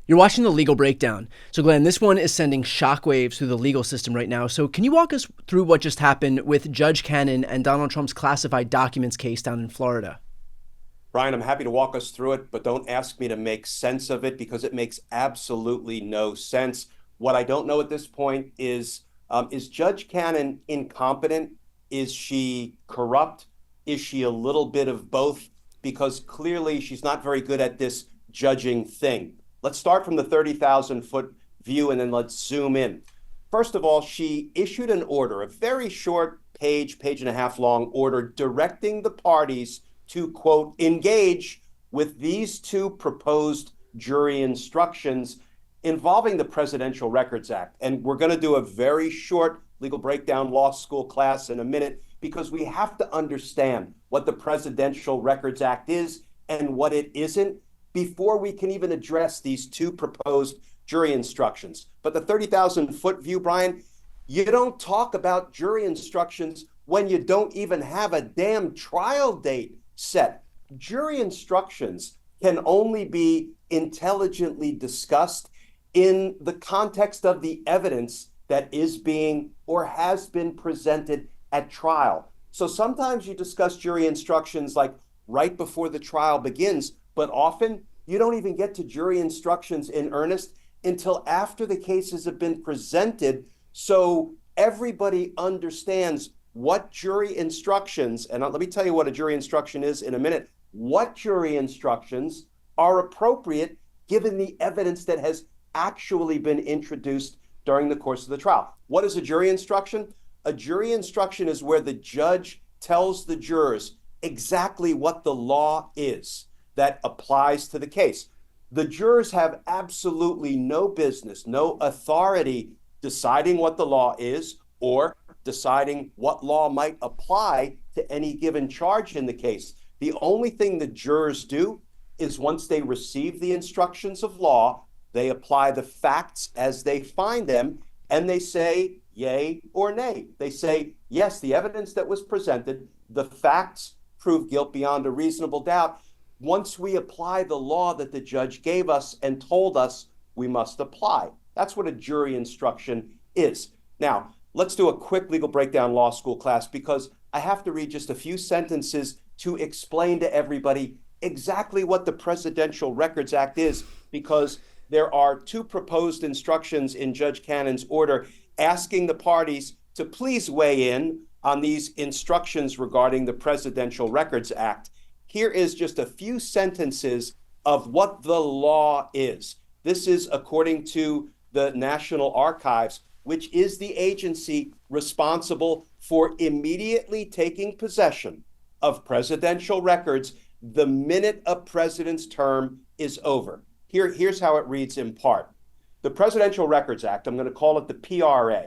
You're watching The Legal Breakdown. So, Glenn, this one is sending shockwaves through the legal system right now. So, can you walk us through what just happened with Judge Cannon and Donald Trump's classified documents case down in Florida? Brian, I'm happy to walk us through it, but don't ask me to make sense of it because it makes absolutely no sense. What I don't know at this point is Judge Cannon incompetent? Is she corrupt? Is she a little bit of both? Because clearly she's not very good at this judging thing. Let's start from the 30,000-foot view and then let's zoom in. First of all, she issued an order, a very short page and a half long order directing the parties to, quote, engage with these two proposed jury instructions involving the Presidential Records Act. And we're going to do a very short legal breakdown law school class in a minute because we have to understand what the Presidential Records Act is and what it isn't before we can even address these two proposed jury instructions. But the 30,000-foot view, Brian, you don't talk about jury instructions when you don't even have a damn trial date set. Jury instructions can only be intelligently discussed in the context of the evidence that is being or has been presented at trial. So sometimes you discuss jury instructions like right before the trial begins, but often you don't even get to jury instructions in earnest until after the cases have been presented. So everybody understands what jury instructions, and let me tell you what a jury instruction is in a minute, what jury instructions are appropriate given the evidence that has actually been introduced during the course of the trial. What is a jury instruction? A jury instruction is where the judge tells the jurors exactly what the law is that applies to the case. The jurors have absolutely no business, no authority deciding what the law is or deciding what law might apply to any given charge in the case. The only thing the jurors do is once they receive the instructions of law, they apply the facts as they find them, and they say yay or nay. They say, yes, the evidence that was presented, the facts prove guilt beyond a reasonable doubt. Once we apply the law that the judge gave us and told us we must apply. That's what a jury instruction is. Now, let's do a quick legal breakdown law school class because I have to read just a few sentences to explain to everybody exactly what the Presidential Records Act is, because there are two proposed instructions in Judge Cannon's order asking the parties to please weigh in on these instructions regarding the Presidential Records Act. Here is just a few sentences of what the law is. This is according to the National Archives, which is the agency responsible for immediately taking possession of presidential records the minute a president's term is over. Here's how it reads in part. The Presidential Records Act, I'm going to call it the PRA.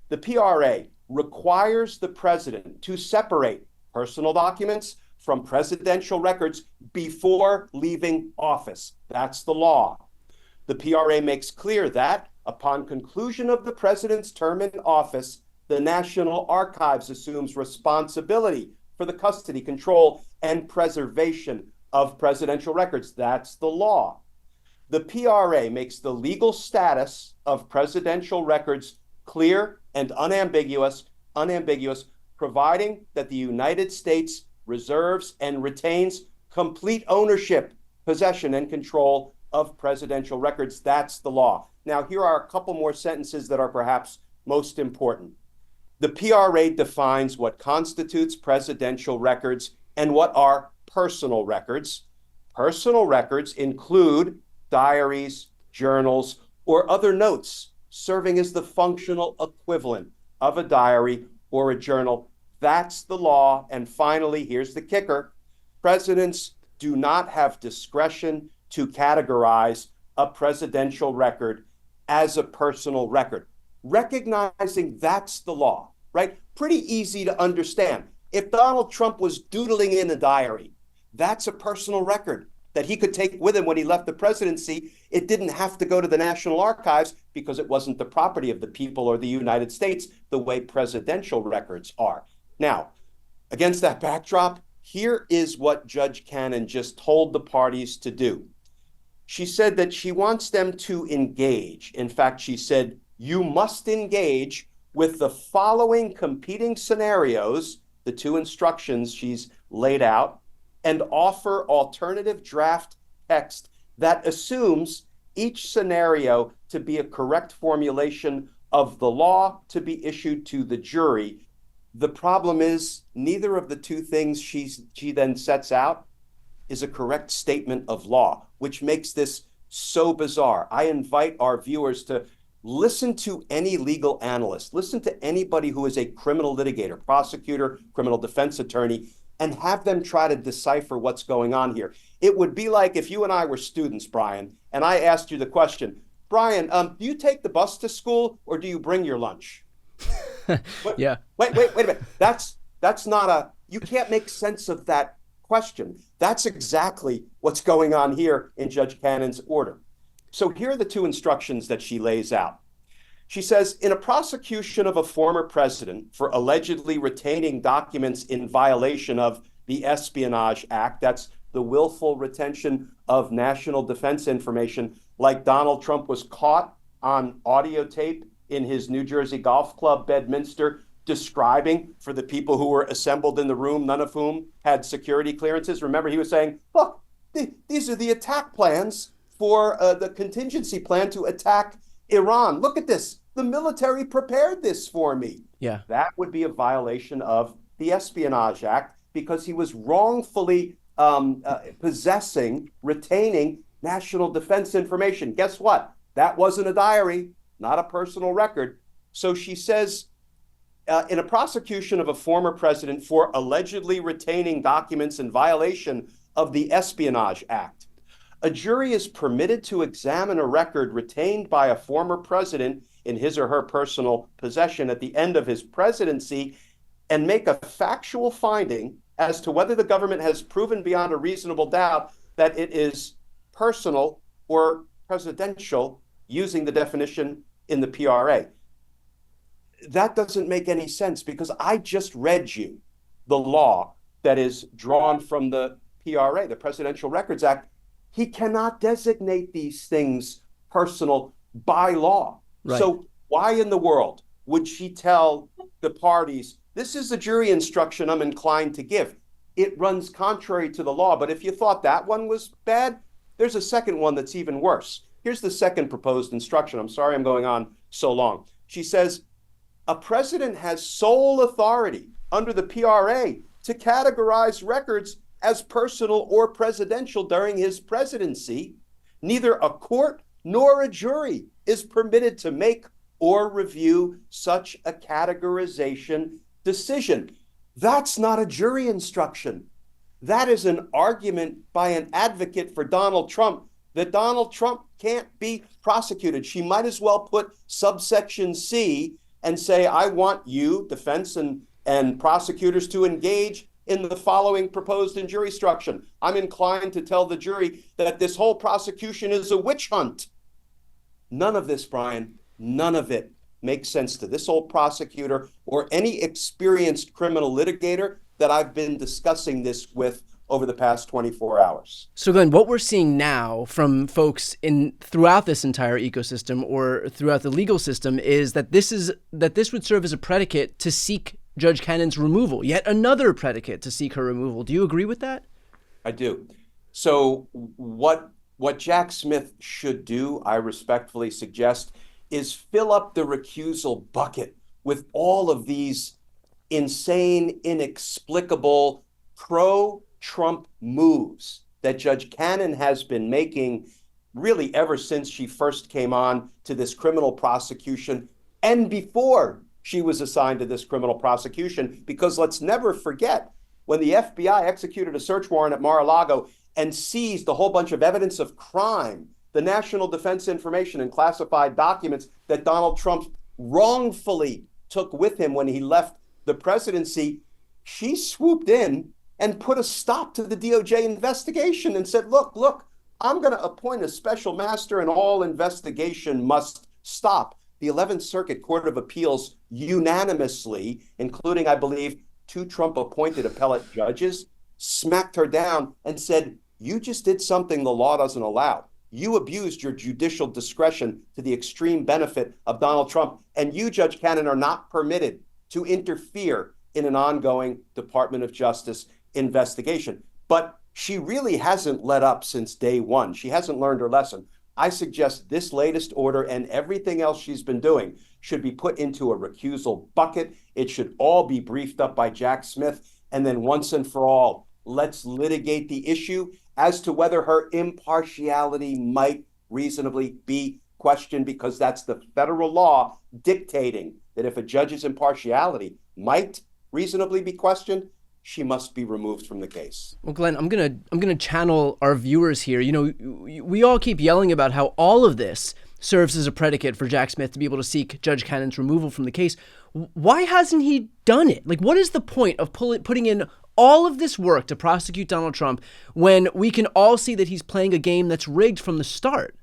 The PRA requires the president to separate personal documents from presidential records before leaving office. That's the law. The PRA makes clear that upon conclusion of the president's term in office, the National Archives assumes responsibility for the custody, control, and preservation of presidential records. That's the law. The PRA makes the legal status of presidential records clear and unambiguous, providing that the United States reserves and retains complete ownership, possession, and control of presidential records. That's the law. Now, here are a couple more sentences that are perhaps most important. The PRA defines what constitutes presidential records and what are personal records. Personal records include diaries, journals, or other notes serving as the functional equivalent of a diary or a journal. That's the law. And finally, here's the kicker. Presidents do not have discretion to categorize a presidential record as a personal record. Recognizing that's the law, right? Pretty easy to understand. If Donald Trump was doodling in a diary, that's a personal record that he could take with him when he left the presidency. It didn't have to go to the National Archives because it wasn't the property of the people or the United States the way presidential records are. Now, against that backdrop, here is what Judge Cannon just told the parties to do. She said that she wants them to engage. In fact, she said, you must engage with the following competing scenarios, the two instructions she's laid out, and offer alternative draft text that assumes each scenario to be a correct formulation of the law to be issued to the jury. The problem is neither of the two things she then sets out is a correct statement of law, which makes this so bizarre. I invite our viewers to listen to any legal analyst, listen to anybody who is a criminal litigator, prosecutor, criminal defense attorney, and have them try to decipher what's going on here. It would be like if you and I were students, Brian, and I asked you the question, Brian, do you take the bus to school or do you bring your lunch? Yeah. Wait a minute. That's not you can't make sense of that question. That's exactly what's going on here in Judge Cannon's order. So here are the two instructions that she lays out. She says, in a prosecution of a former president for allegedly retaining documents in violation of the Espionage Act, that's the willful retention of national defense information, like Donald Trump was caught on audio tape in his New Jersey golf club, Bedminster, describing for the people who were assembled in the room, none of whom had security clearances. Remember, he was saying, look, these are the attack plans for the contingency plan to attack Iran. Look at this. The military prepared this for me. Yeah. That would be a violation of the Espionage Act because he was wrongfully possessing, retaining national defense information. Guess what? That wasn't a diary, not a personal record. So she says, in a prosecution of a former president for allegedly retaining documents in violation of the Espionage Act, a jury is permitted to examine a record retained by a former president in his or her personal possession at the end of his presidency and make a factual finding as to whether the government has proven beyond a reasonable doubt that it is personal or presidential, using the definition in the PRA. That doesn't make any sense because I just read you the law that is drawn from the PRA, the Presidential Records Act. He cannot designate these things personal by law. Right. So why in the world would she tell the parties, this is the jury instruction I'm inclined to give? It runs contrary to the law. But if you thought that one was bad, there's a second one that's even worse. Here's the second proposed instruction. I'm sorry I'm going on so long. She says, a president has sole authority under the PRA to categorize records as personal or presidential during his presidency. Neither a court nor a jury is permitted to make or review such a categorization decision. That's not a jury instruction. That is an argument by an advocate for Donald Trump that Donald Trump can't be prosecuted. She might as well put subsection C and say, I want you, defense and prosecutors, to engage in the following proposed in jury instruction. I'm inclined to tell the jury that this whole prosecution is a witch hunt. None of this, Brian, none of it makes sense to this old prosecutor or any experienced criminal litigator that I've been discussing this with over the past 24 hours. So Glenn, what we're seeing now from folks throughout this entire ecosystem or throughout the legal system is that this would serve as a predicate to seek Judge Cannon's removal, yet another predicate to seek her removal. Do you agree with that? I do. So what Jack Smith should do, I respectfully suggest, is fill up the recusal bucket with all of these insane, inexplicable, pro-Trump moves that Judge Cannon has been making really ever since she first came on to this criminal prosecution and before she was assigned to this criminal prosecution. Because let's never forget, when the FBI executed a search warrant at Mar-a-Lago and seized a whole bunch of evidence of crime, the national defense information and classified documents that Donald Trump wrongfully took with him when he left the presidency, she swooped in and put a stop to the DOJ investigation and said, look, I'm going to appoint a special master and all investigation must stop. The 11th Circuit Court of Appeals unanimously, including, I believe, 2 Trump-appointed appellate judges, smacked her down and said, you just did something the law doesn't allow. You abused your judicial discretion to the extreme benefit of Donald Trump. And you, Judge Cannon, are not permitted to interfere in an ongoing Department of Justice investigation. But she really hasn't let up since day one. She hasn't learned her lesson. I suggest this latest order and everything else she's been doing should be put into a recusal bucket. It should all be briefed up by Jack Smith. And then once and for all, let's litigate the issue as to whether her impartiality might reasonably be questioned, because that's the federal law dictating that if a judge's impartiality might reasonably be questioned, she must be removed from the case. Well, Glenn, I'm gonna channel our viewers here. You know, we all keep yelling about how all of this serves as a predicate for Jack Smith to be able to seek Judge Cannon's removal from the case. Why hasn't he done it? Like, what is the point of putting in all of this work to prosecute Donald Trump when we can all see that he's playing a game that's rigged from the start?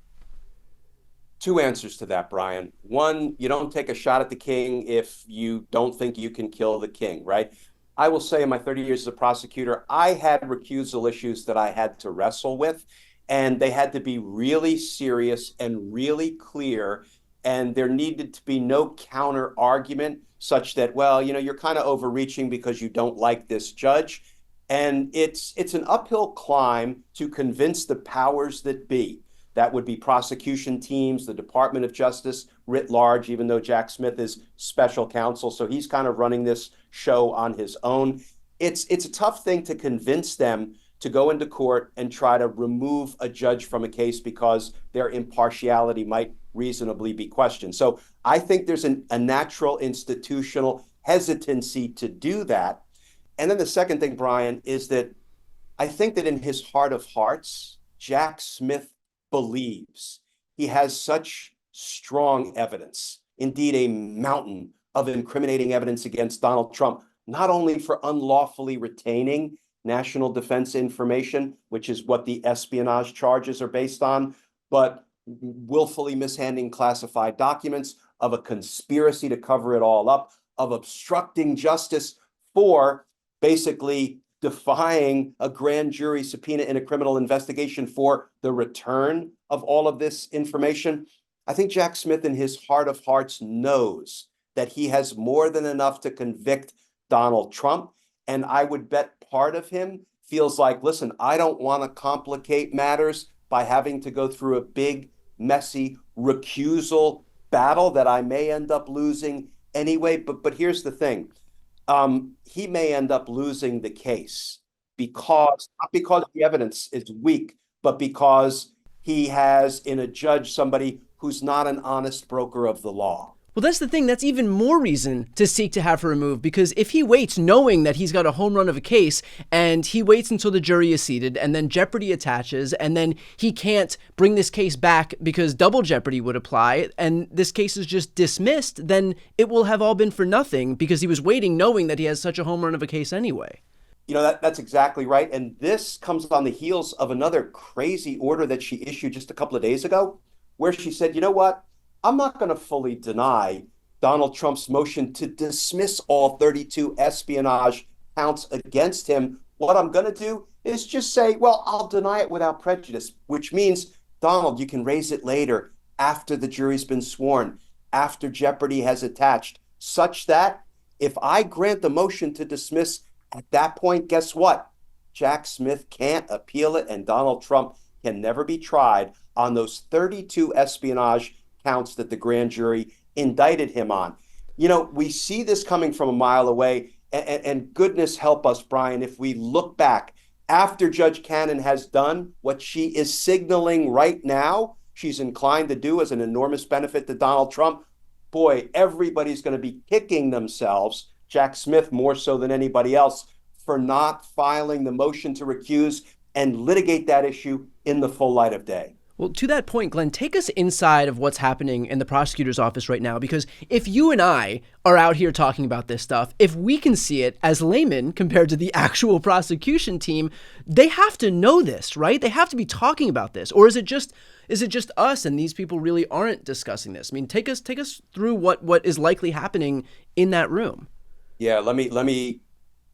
Two answers to that, Brian. One, you don't take a shot at the king if you don't think you can kill the king, right? I will say in my 30 years as a prosecutor, I had recusal issues that I had to wrestle with, and they had to be really serious and really clear. And there needed to be no counter argument such that, well, you know, you're kind of overreaching because you don't like this judge. And it's an uphill climb to convince the powers that be. That would be prosecution teams, the Department of Justice writ large, even though Jack Smith is special counsel. So he's kind of running this show on his own. It's a tough thing to convince them to go into court and try to remove a judge from a case because their impartiality might reasonably be questioned. So I think there's a natural institutional hesitancy to do that. And then the second thing, Brian, is that I think that in his heart of hearts, Jack Smith believes he has such strong evidence, indeed a mountain of incriminating evidence against Donald Trump, not only for unlawfully retaining national defense information, which is what the espionage charges are based on, but willfully mishandling classified documents, of a conspiracy to cover it all up, of obstructing justice for basically defying a grand jury subpoena in a criminal investigation for the return of all of this information. I think Jack Smith, in his heart of hearts, knows that he has more than enough to convict Donald Trump. And I would bet part of him feels like, listen, I don't want to complicate matters by having to go through a big, messy recusal battle that I may end up losing anyway. But here's the thing. He may end up losing the case not because the evidence is weak, but because he has in a judge somebody who's not an honest broker of the law. Well, that's the thing. That's even more reason to seek to have her removed, because if he waits knowing that he's got a home run of a case and he waits until the jury is seated and then jeopardy attaches and then he can't bring this case back because double jeopardy would apply and this case is just dismissed, then it will have all been for nothing because he was waiting knowing that he has such a home run of a case anyway. You know, that's exactly right. And this comes on the heels of another crazy order that she issued just a couple of days ago, where she said, you know what? I'm not going to fully deny Donald Trump's motion to dismiss all 32 espionage counts against him. What I'm going to do is just say, well, I'll deny it without prejudice, which means, Donald, you can raise it later after the jury's been sworn, after jeopardy has attached, such that if I grant the motion to dismiss at that point, guess what? Jack Smith can't appeal it, and Donald Trump can never be tried on those 32 espionage counts that the grand jury indicted him on. You know, we see this coming from a mile away, and goodness help us, Brian, if we look back after Judge Cannon has done what she is signaling right now she's inclined to do as an enormous benefit to Donald Trump. Boy, everybody's going to be kicking themselves, Jack Smith more so than anybody else, for not filing the motion to recuse and litigate that issue in the full light of day. Well, to that point, Glenn, take us inside of what's happening in the prosecutor's office right now, because if you and I are out here talking about this stuff, if we can see it as laymen compared to the actual prosecution team, they have to know this, right? They have to be talking about this. Or is it just us and these people really aren't discussing this? I mean, take us through what is likely happening in that room. Yeah, let me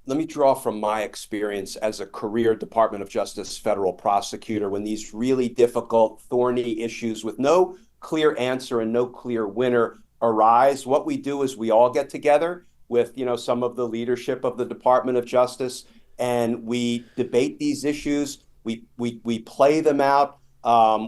let me draw from my experience as a career Department of Justice federal prosecutor when these really difficult, thorny issues with no clear answer and no clear winner arise. What we do is we all get together with, some of the leadership of the Department of Justice, and we debate these issues. We play them out.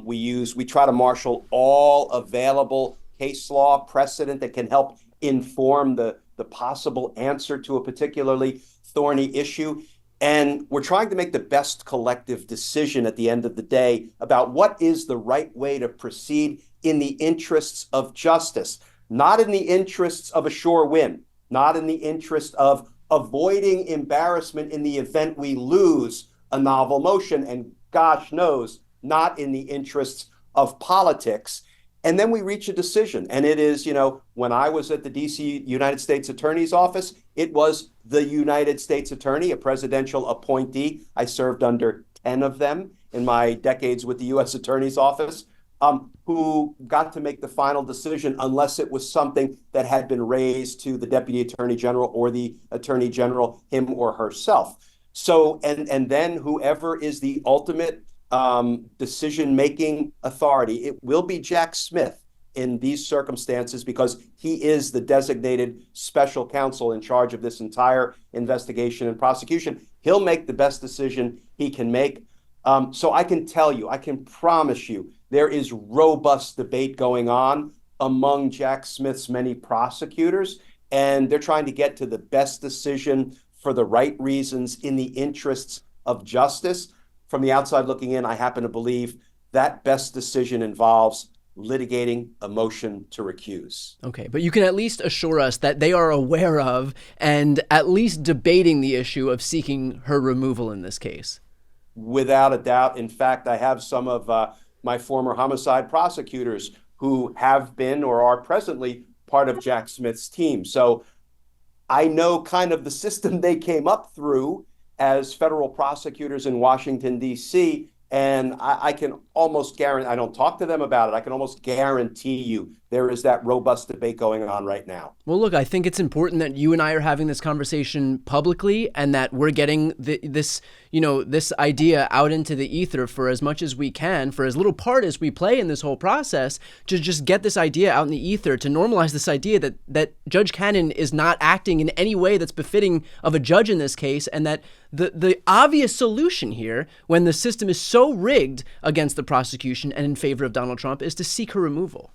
We try to marshal all available case law precedent that can help inform the possible answer to a particularly thorny issue. And we're trying to make the best collective decision at the end of the day about what is the right way to proceed in the interests of justice, not in the interests of a sure win, not in the interest of avoiding embarrassment in the event we lose a novel motion, and gosh knows, not in the interests of politics. And then we reach a decision. And it is, when I was at the DC United States Attorney's Office, it was the United States Attorney, a presidential appointee. I served under 10 of them in my decades with the U.S. Attorney's Office, who got to make the final decision unless it was something that had been raised to the Deputy Attorney General or the Attorney General, him or herself. So, and then whoever is the ultimate decision-making authority, it will be Jack Smith in these circumstances because he is the designated special counsel in charge of this entire investigation and prosecution. He'll make the best decision he can make. So I can tell you, I can promise you, there is robust debate going on among Jack Smith's many prosecutors, and they're trying to get to the best decision for the right reasons in the interests of justice. From the outside looking in, I happen to believe that best decision involves litigating a motion to recuse. Okay, but you can at least assure us that they are aware of and at least debating the issue of seeking her removal in this case. Without a doubt. In fact, I have some of my former homicide prosecutors who have been or are presently part of Jack Smith's team. So I know kind of the system they came up through as federal prosecutors in Washington, D.C., and I can almost guarantee, I don't talk to them about it, I can almost guarantee you there is that robust debate going on right now. Well, look, I think it's important that you and I are having this conversation publicly and that we're getting this idea out into the ether for as much as we can, for as little part as we play in this whole process, to just get this idea out in the ether, to normalize this idea that Judge Cannon is not acting in any way that's befitting of a judge in this case, and that the obvious solution here, when the system is so rigged against the prosecution and in favor of Donald Trump, is to seek her removal.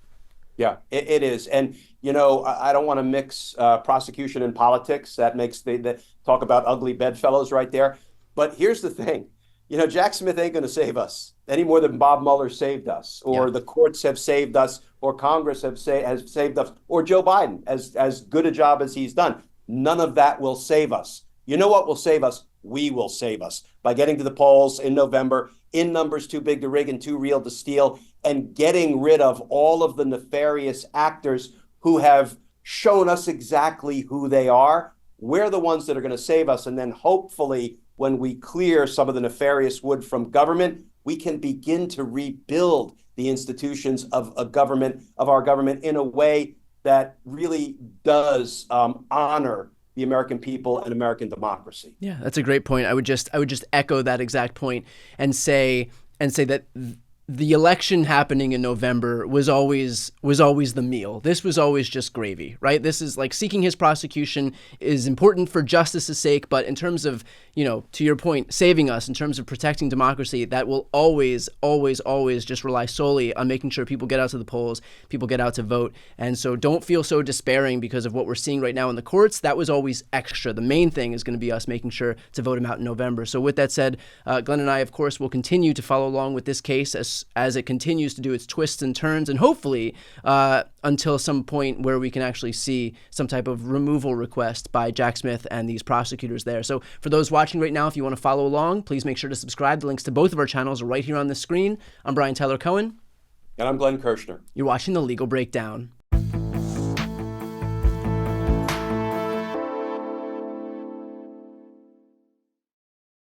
Yeah, it is. And, I don't want to mix prosecution and politics. That makes the talk about ugly bedfellows right there. But here's the thing. Jack Smith ain't going to save us any more than Bob Mueller saved us, or the courts have saved us, or Congress has saved us, or Joe Biden, as good a job as he's done. None of that will save us. You know what will save us? We will save us by getting to the polls in November in numbers too big to rig and too real to steal, and getting rid of all of the nefarious actors who have shown us exactly who they are. We're the ones that are going to save us. And then hopefully, when we clear some of the nefarious wood from government, we can begin to rebuild the institutions of our government in a way that really does honor the American people and American democracy. Yeah, that's a great point. I would just echo that exact point and say that the election happening in November was always the meal. This was always just gravy, right? This is like seeking his prosecution is important for justice's sake, but in terms of, to your point, saving us, in terms of protecting democracy, that will always, always, always just rely solely on making sure people get out to the polls, people get out to vote. And so don't feel so despairing because of what we're seeing right now in the courts. That was always extra. The main thing is going to be us making sure to vote him out in November. So with that said, Glenn and I, of course, will continue to follow along with this case as it continues to do its twists and turns, and hopefully until some point where we can actually see some type of removal request by Jack Smith and these prosecutors there. So for those watching right now, if you want to follow along, please make sure to subscribe. The links to both of our channels are right here on the screen. I'm Brian Tyler Cohen. And I'm Glenn Kirshner. You're watching The Legal Breakdown.